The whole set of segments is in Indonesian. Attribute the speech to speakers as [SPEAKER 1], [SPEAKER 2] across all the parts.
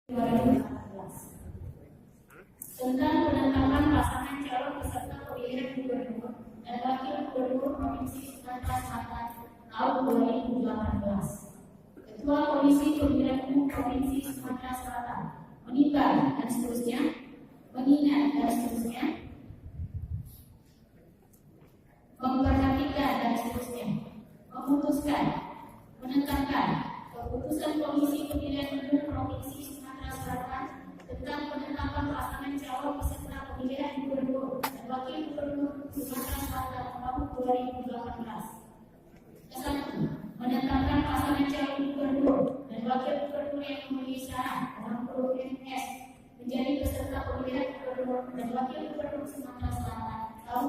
[SPEAKER 1] 2018 tentang penetapan pasangan calon peserta pemilihan gubernur dan wakil gubernur Provinsi Sumatera Selatan tahun 2018. Ketua Komisi Pemilihan Umum Provinsi Sumatera Selatan menimbang dan seterusnya, mengingat dan seterusnya, memperhatikan dan seterusnya, memutuskan, menetapkan keputusan Komisi Pemilihan Umum Provinsi Sumatera Selatan tentang penetapan pasangan calon peserta pemilihan gubernur dan wakil gubernur Sumatera Selatan tahun 2018. Kesatu, menetapkan pasangan calon gubernur dan wakil gubernur yang memenuhi syarat dalam huruf MS menjadi peserta pemilihan gubernur dan wakil gubernur Sumatera Selatan tahun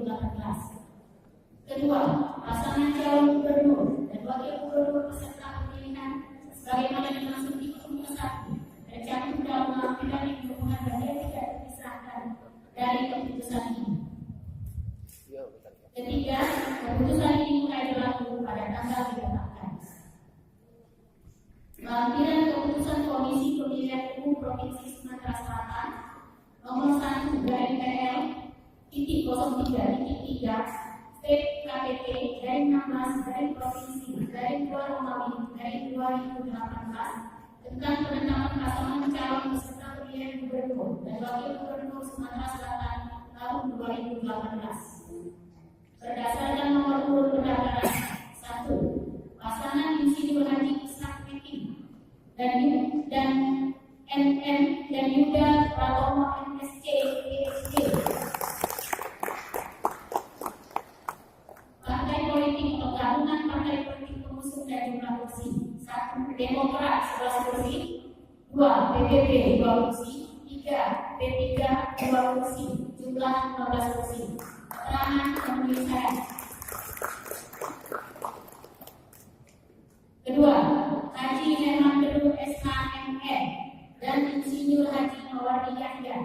[SPEAKER 1] 2018. Kedua, pasangan calon gubernur dan wakil gubernur peserta pemilihan sebagaimana dimaksud di ketentuan 1 tercantum dalam lampiran yang berhubungan dan tidak dipisahkan dari keputusan ini. Ketiga, keputusan ini mulai berlaku pada tanggal ditetapkan. Lampiran keputusan Komisi Pemilihan Umum Provinsi Sumatera Selatan nomor 1 PL titik 03 state KPT dari 16 dari Provinsi dari 2 Romawi dari 2018 tentang penetapan pasangan calon peserta pemilihan gubernur dan wakil gubernur Sumatera Selatan tahun 2018. Berdasarkan nomor urut pendaftaran 1, pasangan Insinyur Haji Ishak Mekin dan MM dan Yuda Pratomo MSc PhD. Partai politik atau gabungan partai politik pengusung dan jumlah kursi: 1. Demokrat 11 kursi, 2. PBB 2 kursi, 3. P3 2 kursi, jumlah 15 kursi. Keterangan penulisan. Kedua, Haji Herman Teduh SHMM dan Insinyur Haji Mawardi Yahya.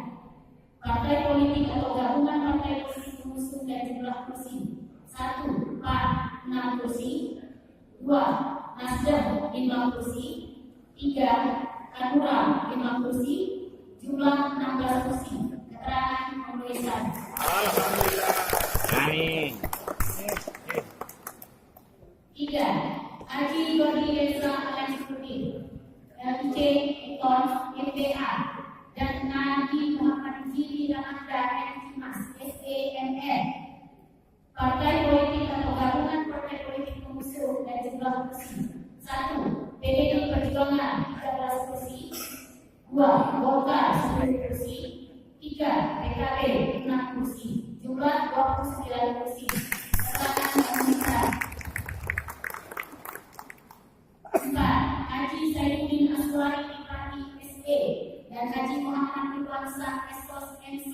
[SPEAKER 1] Partai politik atau gabungan partai politik pengusung dan jumlah kursi: 1. PAN 6 kursi, 2. Nasdem 5 kursi, 3. Hanura 5 kursi, jumlah 16 kursi. Keterangan penulisan.
[SPEAKER 2] Alhamdulillah. Amin.
[SPEAKER 1] 3. Haji Gori Reza Al-Jufri LC Ekon MPA dan Nabi Muhammad Jili Ramanda Mas SEMR. Partai politik atau gabungan partai politik pengusung dan jumlah kursi: 1. PDI Perjuangan 13 kursi, 2. Golkar 10 kursi, 3. PKB 6 kursi, jumlah 29 kursi. Keterangan penulisan. 4. Haji Zainuddin Aswari Ibrahim SE dan Haji Muhammad Irwansyah Esos MC.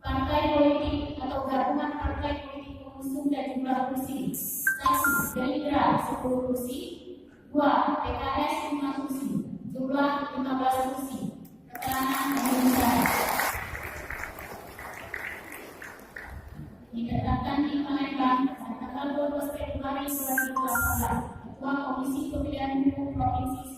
[SPEAKER 1] Partai politik atau gabungan partai politik pengusung dan jumlah kursi: 1. Gerindra 10 kursi, 2. PKS 5 kursi, jumlah 15 kursi. Keterangan penulisan. Ditetapkan di Palembang pada tanggal 12 Februari 2018. Ketua Komisi Pemilihan Umum Provinsi